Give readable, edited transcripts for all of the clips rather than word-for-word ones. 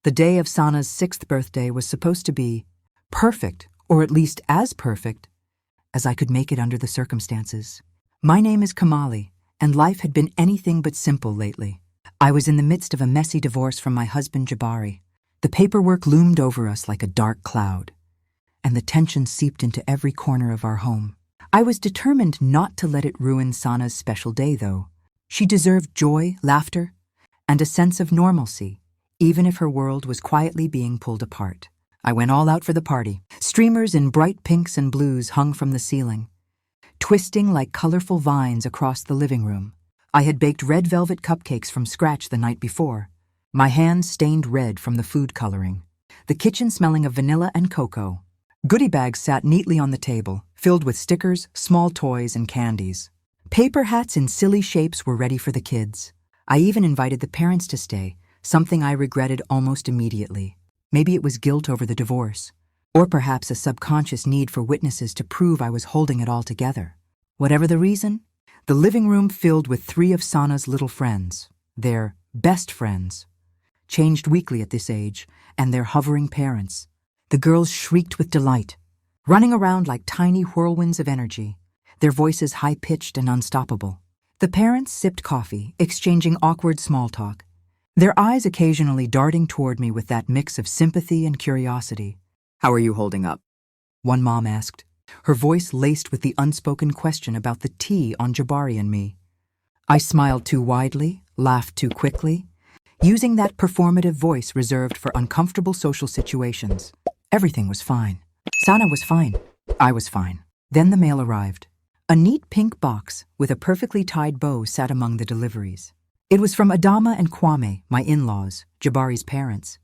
The day of Sana's 6th birthday was supposed to be perfect, or at least as perfect as I could make it under the circumstances. My name is Kamali, and life had been anything but simple lately. I was in the midst of a messy divorce from my husband Jabari. The paperwork loomed over us like a dark cloud, and the tension seeped into every corner of our home. I was determined not to let it ruin Sana's special day, though. She deserved joy, laughter, and a sense of normalcy, even if her world was quietly being pulled apart. I went all out for the party. Streamers in bright pinks and blues hung from the ceiling, twisting like colorful vines across the living room. I had baked red velvet cupcakes from scratch the night before, my hands stained red from the food coloring, the kitchen smelling of vanilla and cocoa. Goodie bags sat neatly on the table, filled with stickers, small toys, and candies. Paper hats in silly shapes were ready for the kids. I even invited the parents to stay, something I regretted almost immediately. Maybe it was guilt over the divorce, or perhaps a subconscious need for witnesses to prove I was holding it all together. Whatever the reason, the living room filled with 3 of Sana's little friends, their best friends, changed weekly at this age, and their hovering parents. The girls shrieked with delight, running around like tiny whirlwinds of energy, their voices high-pitched and unstoppable. The parents sipped coffee, exchanging awkward small talk, their eyes occasionally darting toward me with that mix of sympathy and curiosity. "How are you holding up?" one mom asked, her voice laced with the unspoken question about the tea on Jabari and me. I smiled too widely, laughed too quickly, using that performative voice reserved for uncomfortable social situations. Everything was fine. Sana was fine. I was fine. Then the mail arrived. A neat pink box with a perfectly tied bow sat among the deliveries. It was from Adama and Kwame, my in-laws, Jabari's parents.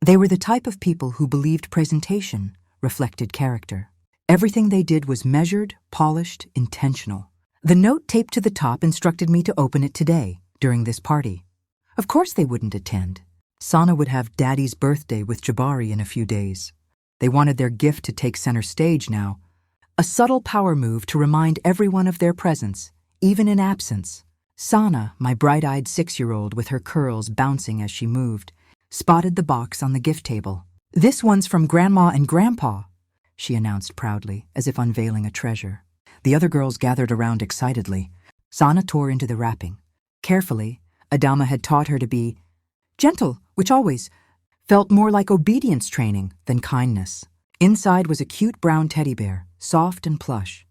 They were the type of people who believed presentation reflected character. Everything they did was measured, polished, intentional. The note taped to the top instructed me to open it today, during this party. Of course they wouldn't attend. Sana would have Daddy's birthday with Jabari in a few days. They wanted their gift to take center stage now, a subtle power move to remind everyone of their presence, even in absence. Sana, my bright-eyed 6-year-old with her curls bouncing as she moved, spotted the box on the gift table. "This one's from Grandma and Grandpa," she announced proudly, as if unveiling a treasure. The other girls gathered around excitedly. Sana tore into the wrapping. Carefully, Adama had taught her to be gentle, which always felt more like obedience training than kindness. Inside was a cute brown teddy bear, soft and plush,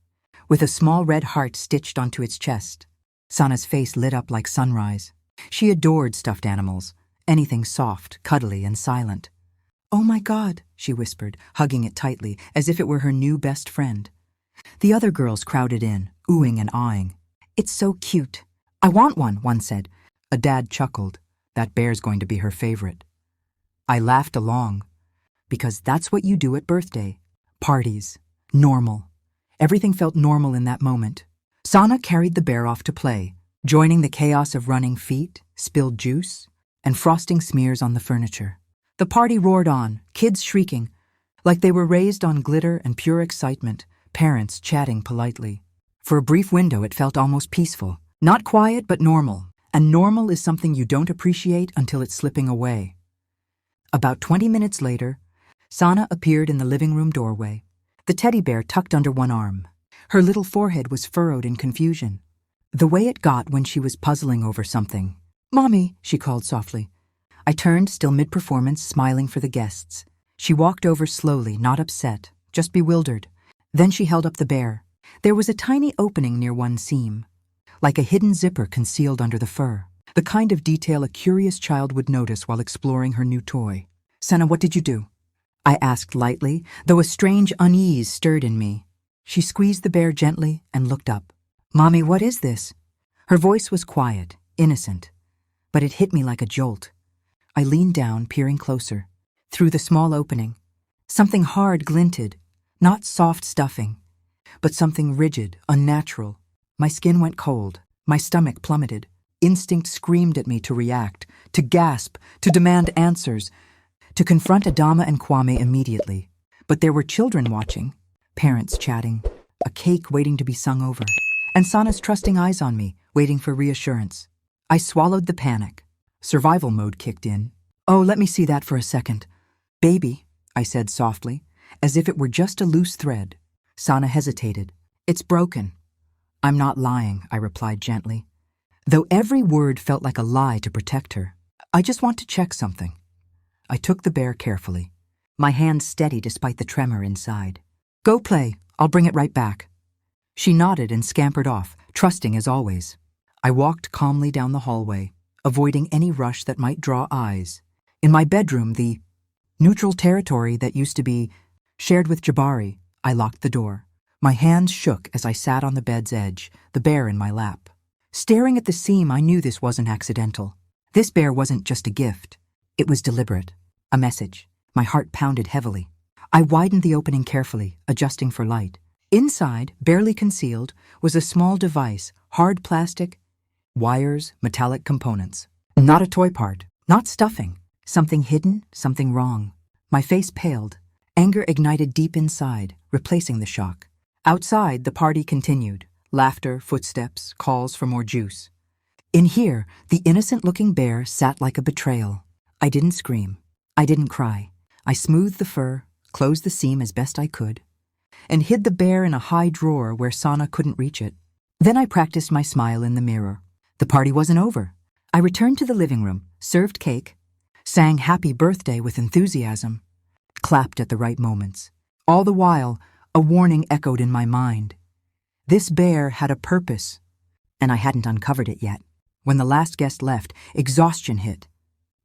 with a small red heart stitched onto its chest. Sana's face lit up like sunrise. She adored stuffed animals, anything soft, cuddly, and silent. "Oh my God," she whispered, hugging it tightly, as if it were her new best friend. The other girls crowded in, oohing and aahing. "It's so cute. I want one said. A dad chuckled. That bear's going to be her favorite. I laughed along, because that's what you do at birthday. Parties. Normal. Everything felt normal in that moment. Sana carried the bear off to play, joining the chaos of running feet, spilled juice, and frosting smears on the furniture. The party roared on, kids shrieking, like they were raised on glitter and pure excitement, parents chatting politely. For a brief window, it felt almost peaceful. Not quiet, but normal. And normal is something you don't appreciate until it's slipping away. About 20 minutes later, Sana appeared in the living room doorway, the teddy bear tucked under one arm. Her little forehead was furrowed in confusion, the way it got when she was puzzling over something. "Mommy," she called softly. I turned, still mid-performance, smiling for the guests. She walked over slowly, not upset, just bewildered. Then she held up the bear. There was a tiny opening near one seam, like a hidden zipper concealed under the fur, the kind of detail a curious child would notice while exploring her new toy. "Sana, what did you do?" I asked lightly, though a strange unease stirred in me. She squeezed the bear gently and looked up. "Mommy, what is this?" Her voice was quiet, innocent, but it hit me like a jolt. I leaned down, peering closer. Through the small opening, something hard glinted, not soft stuffing, but something rigid, unnatural. My skin went cold, my stomach plummeted. Instinct screamed at me to react, to gasp, to demand answers, to confront Adama and Kwame immediately. But there were children watching, parents chatting, a cake waiting to be sung over, and Sana's trusting eyes on me, waiting for reassurance. I swallowed the panic. Survival mode kicked in. Oh, let me see that for a second. Baby, I said softly, as if it were just a loose thread. Sana hesitated. It's broken. I'm not lying, I replied gently, though every word felt like a lie to protect her. I just want to check something. I took the bear carefully, my hand steady despite the tremor inside. Go play, I'll bring it right back. She nodded and scampered off, trusting as always. I walked calmly down the hallway, avoiding any rush that might draw eyes. In my bedroom, the neutral territory that used to be shared with Jabari, I locked the door. My hands shook as I sat on the bed's edge, the bear in my lap. Staring at the seam, I knew this wasn't accidental. This bear wasn't just a gift. It was deliberate. A message. My heart pounded heavily. I widened the opening carefully, adjusting for light. Inside, barely concealed, was a small device, hard plastic, wires, metallic components. Not a toy part, not stuffing. Something hidden, something wrong. My face paled. Anger ignited deep inside, replacing the shock. Outside, the party continued. Laughter, footsteps, calls for more juice. In here, the innocent-looking bear sat like a betrayal. I didn't scream. I didn't cry. I smoothed the fur, closed the seam as best I could, and hid the bear in a high drawer where Sana couldn't reach it. Then I practiced my smile in the mirror. The party wasn't over. I returned to the living room, served cake, sang happy birthday with enthusiasm, clapped at the right moments. All the while, a warning echoed in my mind. This bear had a purpose, and I hadn't uncovered it yet. When the last guest left, exhaustion hit.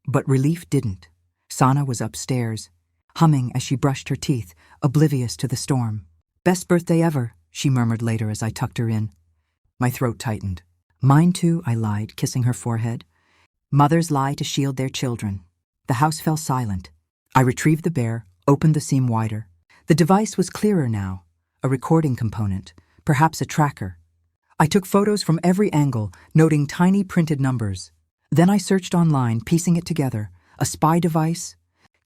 But relief didn't. Sana was upstairs, humming as she brushed her teeth, oblivious to the storm. Best birthday ever, she murmured later as I tucked her in. My throat tightened. Mine too, I lied, kissing her forehead. Mothers lie to shield their children. The house fell silent. I retrieved the bear, opened the seam wider. The device was clearer now, a recording component, perhaps a tracker. I took photos from every angle, noting tiny printed numbers. Then I searched online, piecing it together. A spy device,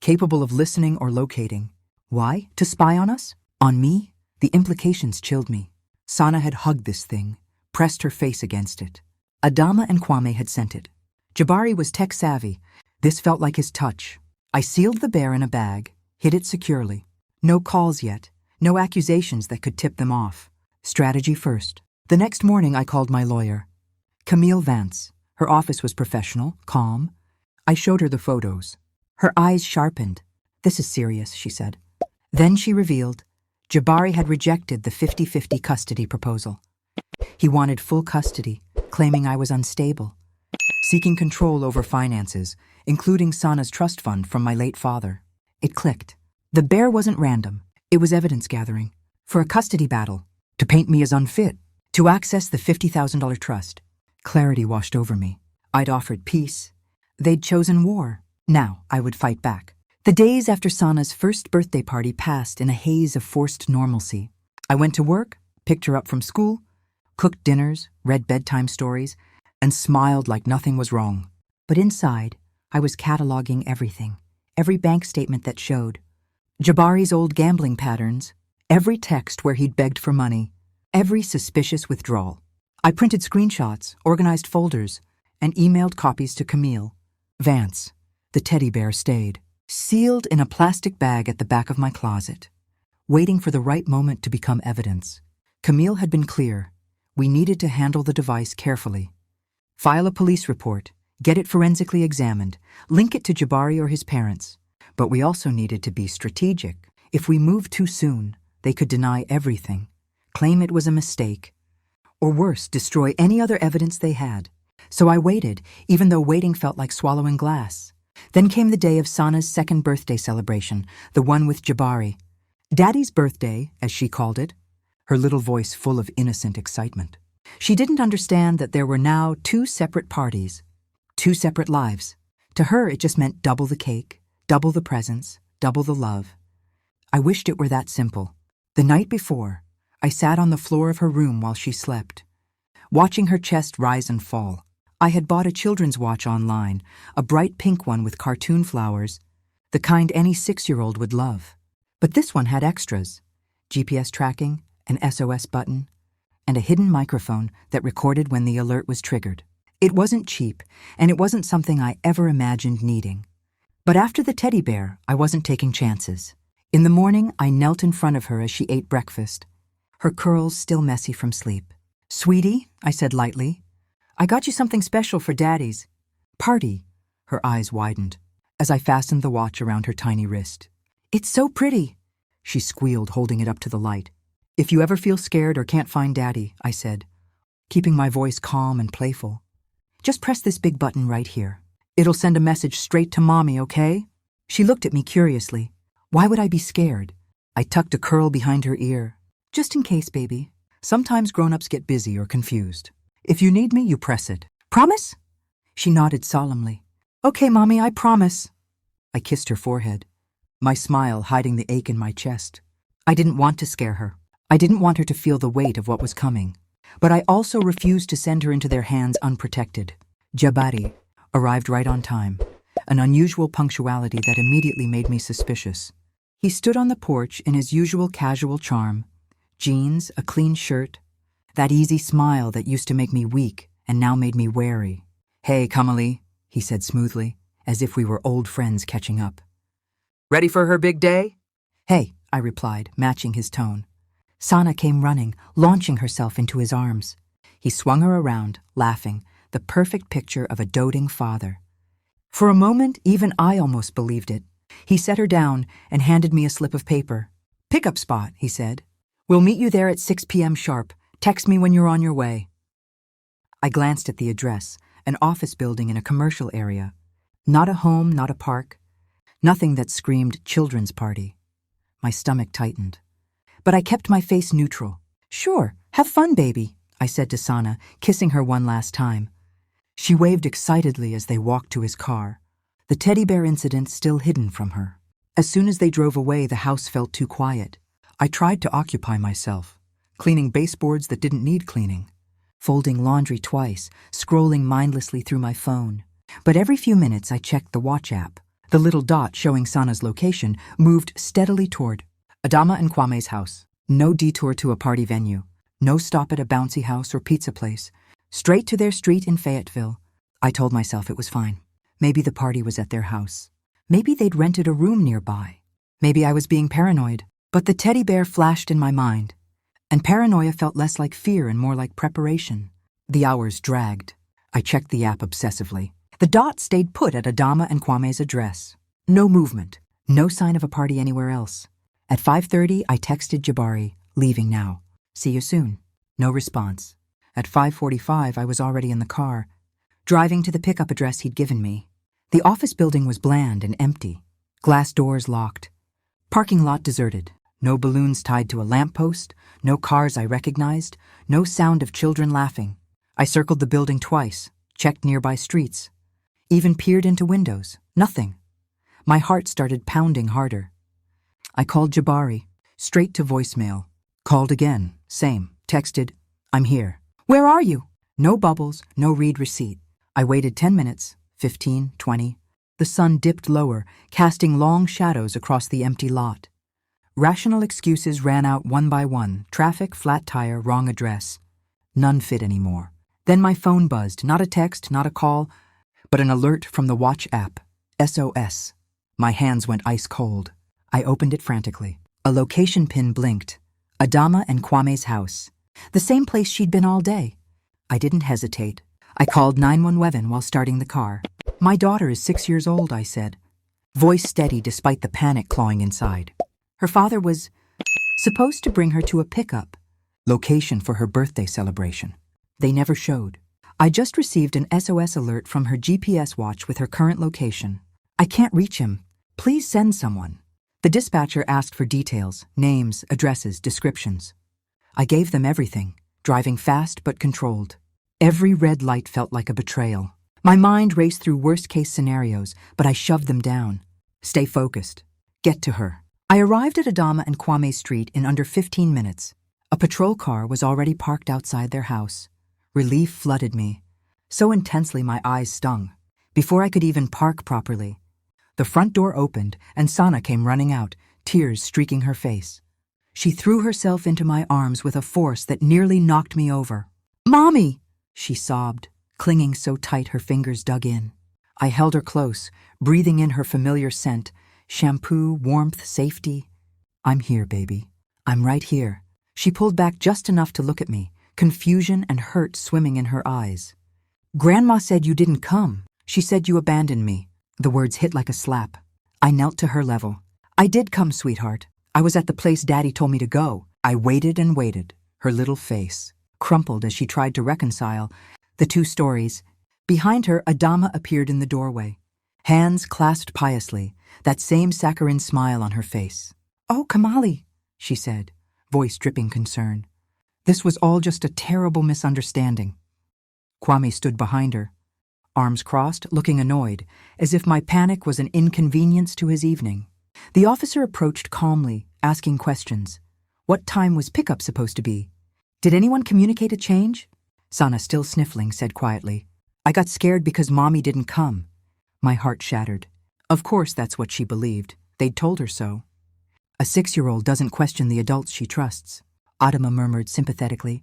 capable of listening or locating. Why? To spy on us? On me? The implications chilled me. Sana had hugged this thing, pressed her face against it. Adama and Kwame had sent it. Jabari was tech-savvy. This felt like his touch. I sealed the bear in a bag, hid it securely. No calls yet, no accusations that could tip them off. Strategy first. The next morning I called my lawyer. Camille Vance. Her office was professional, calm. I showed her the photos. Her eyes sharpened. This is serious, she said. Then she revealed Jabari had rejected the 50-50 custody proposal. He wanted full custody, claiming I was unstable, seeking control over finances, including Sana's trust fund from my late father. It clicked. The bear wasn't random. It was evidence gathering. For a custody battle. To paint me as unfit. To access the $50,000 trust. Clarity washed over me. I'd offered peace. They'd chosen war. Now I would fight back. The days after Sana's first birthday party passed in a haze of forced normalcy. I went to work, picked her up from school, cooked dinners, read bedtime stories, and smiled like nothing was wrong. But inside, I was cataloging everything. Every bank statement that showed. Jabari's old gambling patterns. Every text where he'd begged for money. Every suspicious withdrawal. I printed screenshots, organized folders, and emailed copies to Camille. Vance, the teddy bear, stayed, sealed in a plastic bag at the back of my closet, waiting for the right moment to become evidence. Camille had been clear. We needed to handle the device carefully. File a police report, get it forensically examined, link it to Jabari or his parents. But we also needed to be strategic. If we moved too soon, they could deny everything, claim it was a mistake, or worse, destroy any other evidence they had. So I waited, even though waiting felt like swallowing glass. Then came the day of Sana's second birthday celebration, the one with Jabari. Daddy's birthday, as she called it, her little voice full of innocent excitement. She didn't understand that there were now two separate parties, two separate lives. To her, it just meant double the cake, double the presents, double the love. I wished it were that simple. The night before, I sat on the floor of her room while she slept, watching her chest rise and fall. I had bought a children's watch online, a bright pink one with cartoon flowers, the kind any 6-year-old would love. But this one had extras, GPS tracking, an SOS button, and a hidden microphone that recorded when the alert was triggered. It wasn't cheap, and it wasn't something I ever imagined needing. But after the teddy bear, I wasn't taking chances. In the morning, I knelt in front of her as she ate breakfast, her curls still messy from sleep. "Sweetie," I said lightly, "I got you something special for Daddy's party." Her eyes widened as I fastened the watch around her tiny wrist. "It's so pretty," she squealed, holding it up to the light. "If you ever feel scared or can't find Daddy," I said, keeping my voice calm and playful, "just press this big button right here. It'll send a message straight to Mommy, okay?" She looked at me curiously. Why would I be scared? I tucked a curl behind her ear. "Just in case, baby. Sometimes grown-ups get busy or confused. If you need me, you press it. Promise?" She nodded solemnly. "Okay, Mommy, I promise." I kissed her forehead, my smile hiding the ache in my chest. I didn't want to scare her. I didn't want her to feel the weight of what was coming. But I also refused to send her into their hands unprotected. Jabari arrived right on time, an unusual punctuality that immediately made me suspicious. He stood on the porch in his usual casual charm, jeans, a clean shirt, that easy smile that used to make me weak and now made me wary. "Hey, Kamali," he said smoothly, as if we were old friends catching up. "Ready for her big day?" "Hey," I replied, matching his tone. Sana came running, launching herself into his arms. He swung her around, laughing, the perfect picture of a doting father. For a moment, even I almost believed it. He set her down and handed me a slip of paper. "Pickup spot," he said. "We'll meet you there at 6 p.m. sharp. Text me when you're on your way." I glanced at the address, an office building in a commercial area. Not a home, not a park. Nothing that screamed children's party. My stomach tightened. But I kept my face neutral. "Sure, have fun, baby," I said to Sana, kissing her one last time. She waved excitedly as they walked to his car, the teddy bear incident still hidden from her. As soon as they drove away, the house felt too quiet. I tried to occupy myself, cleaning baseboards that didn't need cleaning, folding laundry twice, scrolling mindlessly through my phone. But every few minutes I checked the watch app. The little dot showing Sana's location moved steadily toward Adama and Kwame's house. No detour to a party venue. No stop at a bouncy house or pizza place. Straight to their street in Fayetteville. I told myself it was fine. Maybe the party was at their house. Maybe they'd rented a room nearby. Maybe I was being paranoid. But the teddy bear flashed in my mind, and paranoia felt less like fear and more like preparation. The hours dragged. I checked the app obsessively. The dot stayed put at Adama and Kwame's address. No movement. No sign of a party anywhere else. At 5:30, I texted Jabari, "Leaving now. See you soon." No response. At 5:45, I was already in the car, driving to the pickup address he'd given me. The office building was bland and empty. Glass doors locked. Parking lot deserted. No balloons tied to a lamppost. No cars I recognized. No sound of children laughing. I circled the building twice, checked nearby streets, even peered into windows. Nothing. My heart started pounding harder. I called Jabari, straight to voicemail. Called again, same. Texted, "I'm here." "Where are you?" No bubbles, no read receipt. I waited 10 minutes, 15, 20. The sun dipped lower, casting long shadows across the empty lot. Rational excuses ran out one by one. Traffic, flat tire, wrong address. None fit anymore. Then my phone buzzed, not a text, not a call, but an alert from the watch app. SOS. My hands went ice cold. I opened it frantically. A location pin blinked. Adama and Kwame's house. The same place she'd been all day. I didn't hesitate. I called 911 while starting the car. "My daughter is 6 years old," I said, voice steady despite the panic clawing inside. Her father was supposed to bring her to a pickup location for her birthday celebration. They never showed. I just received an SOS alert from her GPS watch with her current location. "I can't reach him. Please send someone." The dispatcher asked for details, names, addresses, descriptions. I gave them everything, driving fast but controlled. Every red light felt like a betrayal. My mind raced through worst-case scenarios, but I shoved them down. Stay focused. Get to her. I arrived at Adama and Kwame Street in under 15 minutes. A patrol car was already parked outside their house. Relief flooded me, so intensely my eyes stung. Before I could even park properly, the front door opened and Sana came running out, tears streaking her face. She threw herself into my arms with a force that nearly knocked me over. "Mommy!" she sobbed, clinging so tight her fingers dug in. I held her close, breathing in her familiar scent, shampoo, warmth, safety. I'm here, baby. I'm right here. She pulled back just enough to look at me, confusion and hurt swimming in her eyes. Grandma said you didn't come. She said you abandoned me. The words hit like a slap. I knelt to her level. I did come, sweetheart. I was at the place Daddy told me to go. I waited and waited. Her little face crumpled as she tried to reconcile the two stories. Behind her, Adama appeared in the doorway, hands clasped piously, that same saccharine smile on her face. Oh, Kamali, she said, voice dripping concern. This was all just a terrible misunderstanding. Kwame stood behind her, arms crossed, looking annoyed, as if my panic was an inconvenience to his evening. The officer approached calmly, asking questions. What time was pickup supposed to be? Did anyone communicate a change? Sana, still sniffling, said quietly, I got scared because Mommy didn't come. My heart shattered. Of course that's what she believed. They'd told her so. A 6-year-old doesn't question the adults she trusts, Adama murmured sympathetically.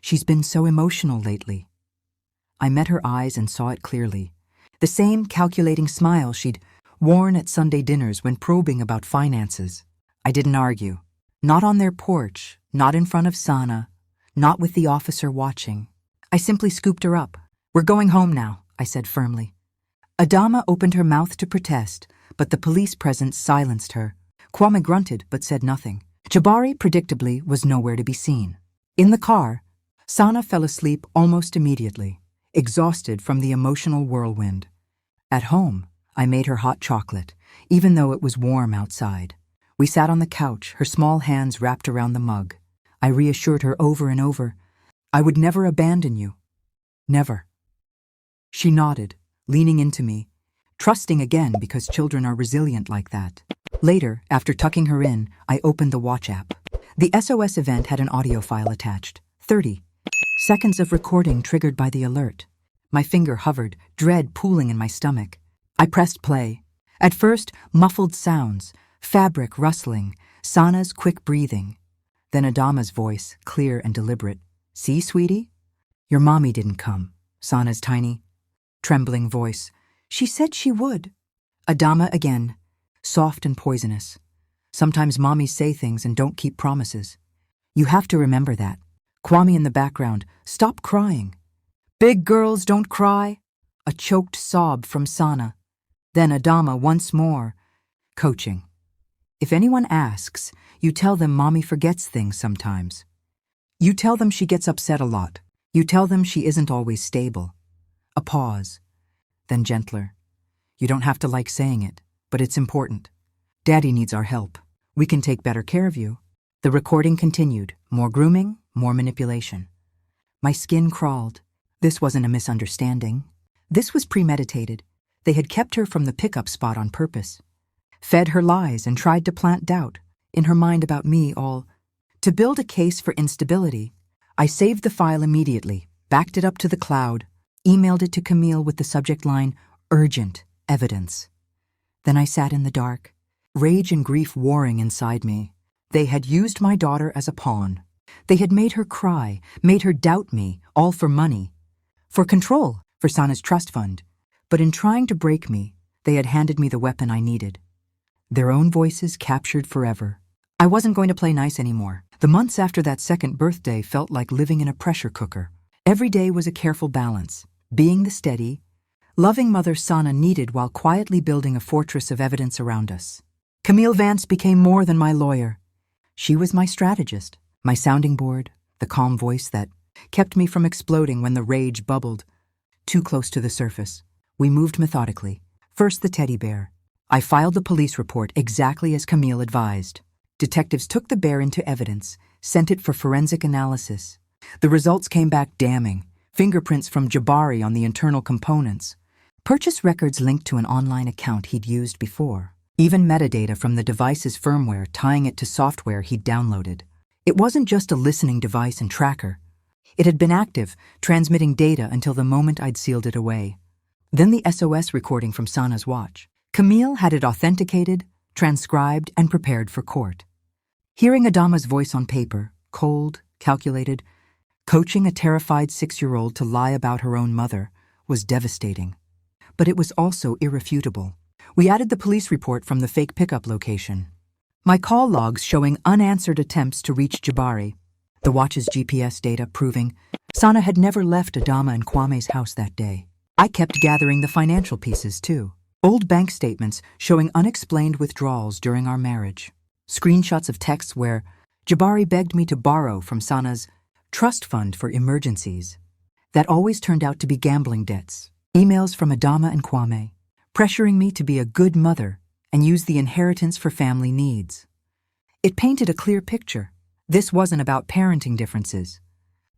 She's been so emotional lately. I met her eyes and saw it clearly. The same calculating smile she'd worn at Sunday dinners when probing about finances. I didn't argue. Not on their porch, not in front of Sana, not with the officer watching. I simply scooped her up. We're going home now, I said firmly. Adama opened her mouth to protest, but the police presence silenced her. Kwame grunted but said nothing. Jabari, predictably, was nowhere to be seen. In the car, Sana fell asleep almost immediately, exhausted from the emotional whirlwind. At home, I made her hot chocolate, even though it was warm outside. We sat on the couch, her small hands wrapped around the mug. I reassured her over and over, I would never abandon you. Never. She nodded, leaning into me, trusting again because children are resilient like that. Later, after tucking her in, I opened the watch app. The SOS event had an audio file attached. 30 seconds of recording triggered by the alert. My finger hovered, dread pooling in my stomach. I pressed play. At first, muffled sounds, fabric rustling, Sana's quick breathing. Then Adama's voice, clear and deliberate. See, sweetie? Your mommy didn't come. Sana's tiny, trembling voice. She said she would. Adama again, soft and poisonous. Sometimes mommies say things and don't keep promises. You have to remember that. Kwame in the background, stop crying. Big girls don't cry. A choked sob from Sana. Then Adama once more, coaching. If anyone asks, you tell them mommy forgets things sometimes. You tell them she gets upset a lot. You tell them she isn't always stable. A pause. Then gentler. You don't have to like saying it, but it's important. Daddy needs our help. We can take better care of you. The recording continued. More grooming, more manipulation. My skin crawled. This wasn't a misunderstanding. This was premeditated. They had kept her from the pickup spot on purpose. Fed her lies and tried to plant doubt in her mind about me all. To build a case for instability, I saved the file immediately, backed it up to the cloud, emailed it to Camille with the subject line, urgent evidence. Then I sat in the dark, rage and grief warring inside me. They had used my daughter as a pawn. They had made her cry, made her doubt me, all for money. For control, for Sana's trust fund. But in trying to break me, they had handed me the weapon I needed. Their own voices captured forever. I wasn't going to play nice anymore. The months after that second birthday felt like living in a pressure cooker. Every day was a careful balance, being the steady, loving mother Sana needed while quietly building a fortress of evidence around us. Camille Vance became more than my lawyer. She was my strategist, my sounding board, the calm voice that kept me from exploding when the rage bubbled. Too close to the surface, we moved methodically. First the teddy bear. I filed the police report exactly as Camille advised. Detectives took the bear into evidence, sent it for forensic analysis. The results came back damning. Fingerprints from Jabari on the internal components. Purchase records linked to an online account he'd used before. Even metadata from the device's firmware tying it to software he'd downloaded. It wasn't just a listening device and tracker. It had been active, transmitting data until the moment I'd sealed it away. Then the SOS recording from Sana's watch. Camille had it authenticated, transcribed, and prepared for court. Hearing Adama's voice on paper, cold, calculated, coaching a terrified 6-year-old to lie about her own mother, was devastating. but it was also irrefutable. We added the police report from the fake pickup location. My call logs showing unanswered attempts to reach Jabari. The watch's GPS data proving Sana had never left Adama and Kwame's house that day. I kept gathering the financial pieces, too. Old bank statements showing unexplained withdrawals during our marriage. Screenshots of texts where Jabari begged me to borrow from Sana's trust fund for emergencies. That always turned out to be gambling debts. Emails from Adama and Kwame, pressuring me to be a good mother and use the inheritance for family needs. It painted a clear picture. This wasn't about parenting differences.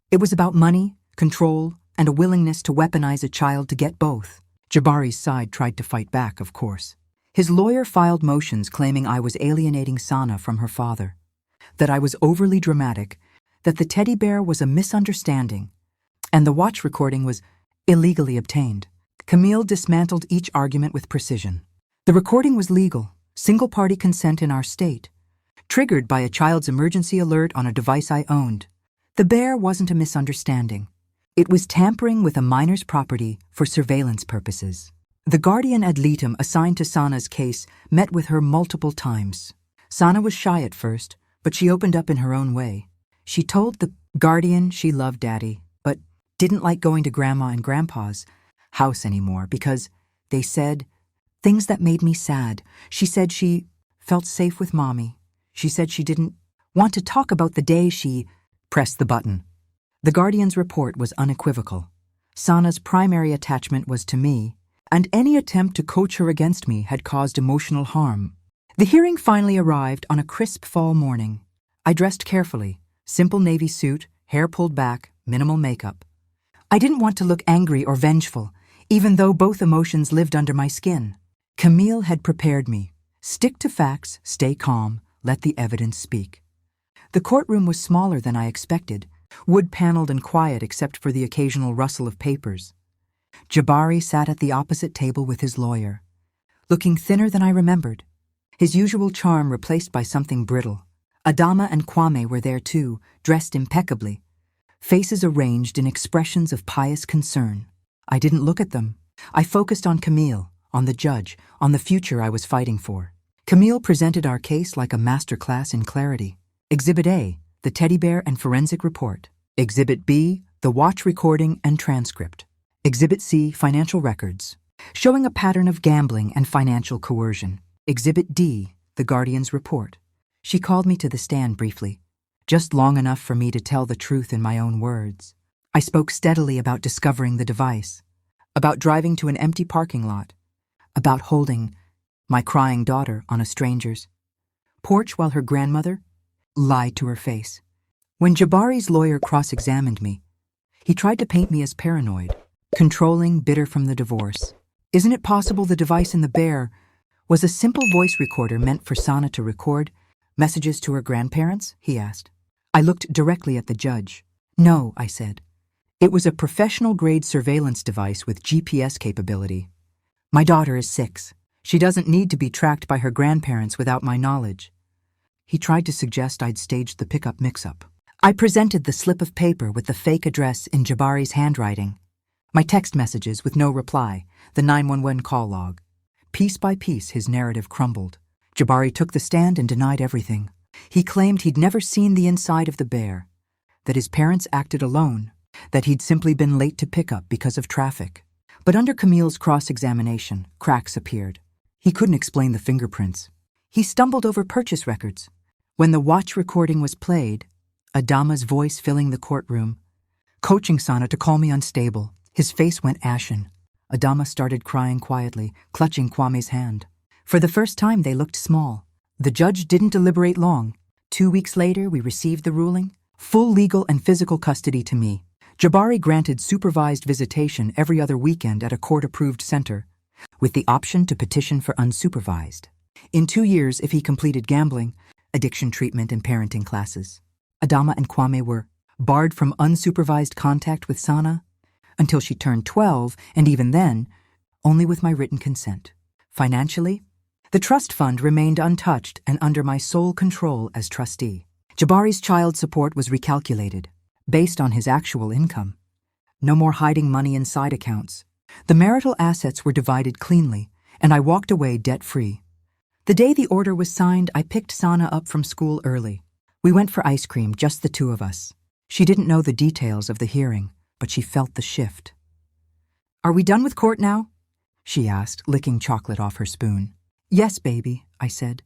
It was about money, control, and a willingness to weaponize a child to get both. Jabari's side tried to fight back, of course. His lawyer filed motions claiming I was alienating Sana from her father, that I was overly dramatic, that the teddy bear was a misunderstanding, and the watch recording was illegally obtained. Camille dismantled each argument with precision. The recording was legal, single-party consent in our state, triggered by a child's emergency alert on a device I owned. The bear wasn't a misunderstanding. It was tampering with a minor's property for surveillance purposes. The guardian ad litem assigned to Sana's case met with her multiple times. Sana was shy at first, but she opened up in her own way. She told the guardian she loved Daddy, but didn't like going to Grandma and Grandpa's house anymore because they said things that made me sad. She said she felt safe with Mommy. She said she didn't want to talk about the day she pressed the button. The guardian's report was unequivocal. Sana's primary attachment was to me, and any attempt to coach her against me had caused emotional harm. The hearing finally arrived on a crisp fall morning. I dressed carefully, simple navy suit, hair pulled back, minimal makeup. I didn't want to look angry or vengeful, even though both emotions lived under my skin. Camille had prepared me. Stick to facts, stay calm, let the evidence speak. The courtroom was smaller than I expected, wood-paneled and quiet except for the occasional rustle of papers. Jabari sat at the opposite table with his lawyer, looking thinner than I remembered, his usual charm replaced by something brittle. Adama and Kwame were there too, dressed impeccably, faces arranged in expressions of pious concern. I didn't look at them. I focused on Camille, on the judge, on the future I was fighting for. Camille presented our case like a masterclass in clarity. Exhibit A, the teddy bear and forensic report. Exhibit B, the watch recording and transcript. Exhibit C, financial records, showing a pattern of gambling and financial coercion. Exhibit D, the guardian's report. She called me to the stand briefly, just long enough for me to tell the truth in my own words. I spoke steadily about discovering the device, about driving to an empty parking lot, about holding my crying daughter on a stranger's porch while her grandmother lied to her face. When Jabari's lawyer cross-examined me, he tried to paint me as paranoid, controlling, bitter from the divorce. Isn't it possible the device in the bear was a simple voice recorder meant for Sana to record messages to her grandparents? He asked. I looked directly at the judge. No, I said. It was a professional-grade surveillance device with GPS capability. My daughter is 6. She doesn't need to be tracked by her grandparents without my knowledge. He tried to suggest I'd staged the pickup mix-up. I presented the slip of paper with the fake address in Jabari's handwriting, my text messages with no reply, the 911 call log. Piece by piece, his narrative crumbled. Jabari took the stand and denied everything. He claimed he'd never seen the inside of the bear, that his parents acted alone, that he'd simply been late to pick up because of traffic. But under Camille's cross-examination, cracks appeared. He couldn't explain the fingerprints. He stumbled over purchase records. When the watch recording was played, Adama's voice filling the courtroom, coaching Sana to call me unstable. His face went ashen. Adama started crying quietly, clutching Kwame's hand. For the first time, they looked small. The judge didn't deliberate long. 2 weeks later, we received the ruling. Full legal and physical custody to me. Jabari granted supervised visitation every other weekend at a court-approved center, with the option to petition for unsupervised. In 2 years, if he completed gambling, addiction treatment, and parenting classes. Adama and Kwame were barred from unsupervised contact with Sana until she turned 12, and even then, only with my written consent. Financially, the trust fund remained untouched and under my sole control as trustee. Jabari's child support was recalculated, based on his actual income. No more hiding money in side accounts, The marital assets were divided cleanly, and I walked away debt-free. The day the order was signed, I picked Sana up from school early. We went for ice cream, just the two of us. She didn't know the details of the hearing, but she felt the shift. "Are we done with court now?" she asked, licking chocolate off her spoon. "Yes, baby," I said.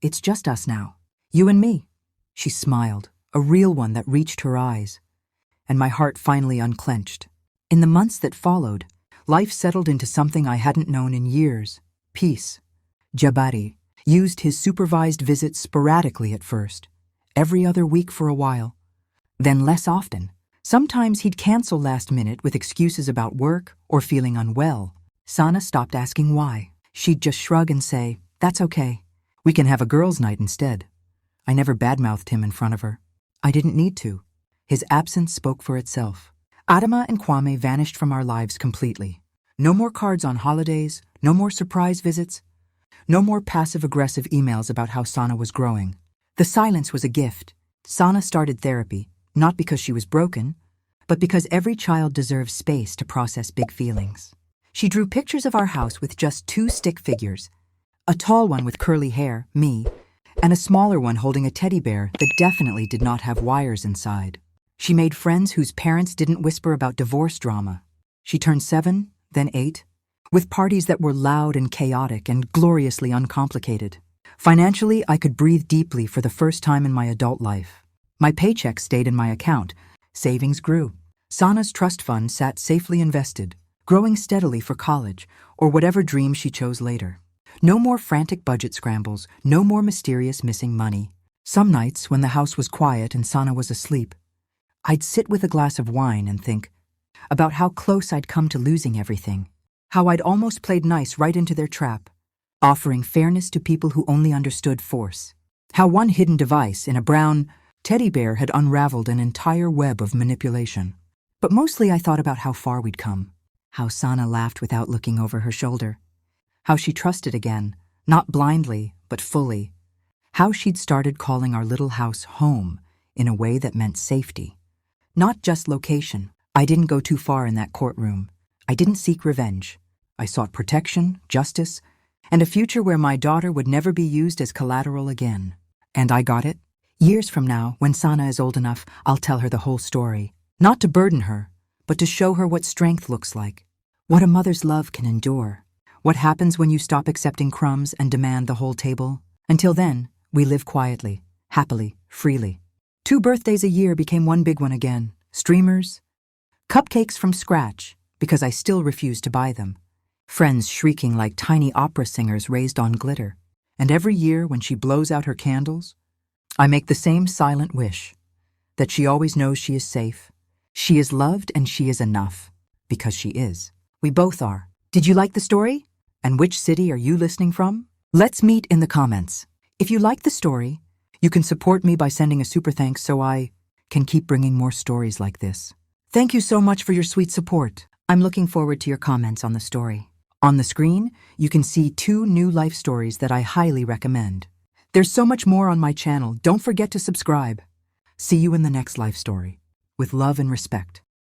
"It's just us now. You and me." She smiled, a real one that reached her eyes, and my heart finally unclenched. In the months that followed, life settled into something I hadn't known in years: peace. Jabari used his supervised visits sporadically at first, every other week for a while, then less often. Sometimes he'd cancel last minute with excuses about work or feeling unwell. Sana stopped asking why. She'd just shrug and say, "That's okay. We can have a girls' night instead." I never badmouthed him in front of her. I didn't need to. His absence spoke for itself. Adama and Kwame vanished from our lives completely. No more cards on holidays, no more surprise visits, no more passive-aggressive emails about how Sana was growing. The silence was a gift. Sana started therapy, not because she was broken, but because every child deserves space to process big feelings. She drew pictures of our house with just 2 stick figures, a tall one with curly hair, me, and a smaller one holding a teddy bear that definitely did not have wires inside. She made friends whose parents didn't whisper about divorce drama. She turned 7, then 8, with parties that were loud and chaotic and gloriously uncomplicated. Financially, I could breathe deeply for the first time in my adult life. My paycheck stayed in my account. Savings grew. Sana's trust fund sat safely invested, growing steadily for college or whatever dream she chose later. No more frantic budget scrambles, no more mysterious missing money. Some nights, when the house was quiet and Sana was asleep, I'd sit with a glass of wine and think about how close I'd come to losing everything, how I'd almost played nice right into their trap, offering fairness to people who only understood force, how one hidden device in a brown teddy bear had unraveled an entire web of manipulation. But mostly I thought about how far we'd come, how Sana laughed without looking over her shoulder, how she trusted again, not blindly, but fully, how she'd started calling our little house home in a way that meant safety, not just location. I didn't go too far in that courtroom. I didn't seek revenge. I sought protection, justice, and a future where my daughter would never be used as collateral again. And I got it. Years from now, when Sana is old enough, I'll tell her the whole story. Not to burden her, but to show her what strength looks like, what a mother's love can endure, what happens when you stop accepting crumbs and demand the whole table. Until then, we live quietly, happily, freely. 2 birthdays a year became one big one again. Streamers, cupcakes from scratch, because I still refuse to buy them. Friends shrieking like tiny opera singers raised on glitter. And every year when she blows out her candles, I make the same silent wish, that she always knows she is safe, she is loved, and she is enough, because she is. We both are. Did you like the story? And which city are you listening from? Let's meet in the comments. If you like the story, you can support me by sending a super thanks so I can keep bringing more stories like this. Thank you so much for your sweet support. I'm looking forward to your comments on the story. On the screen, you can see 2 new life stories that I highly recommend. There's so much more on my channel. Don't forget to subscribe. See you in the next life story. With love and respect.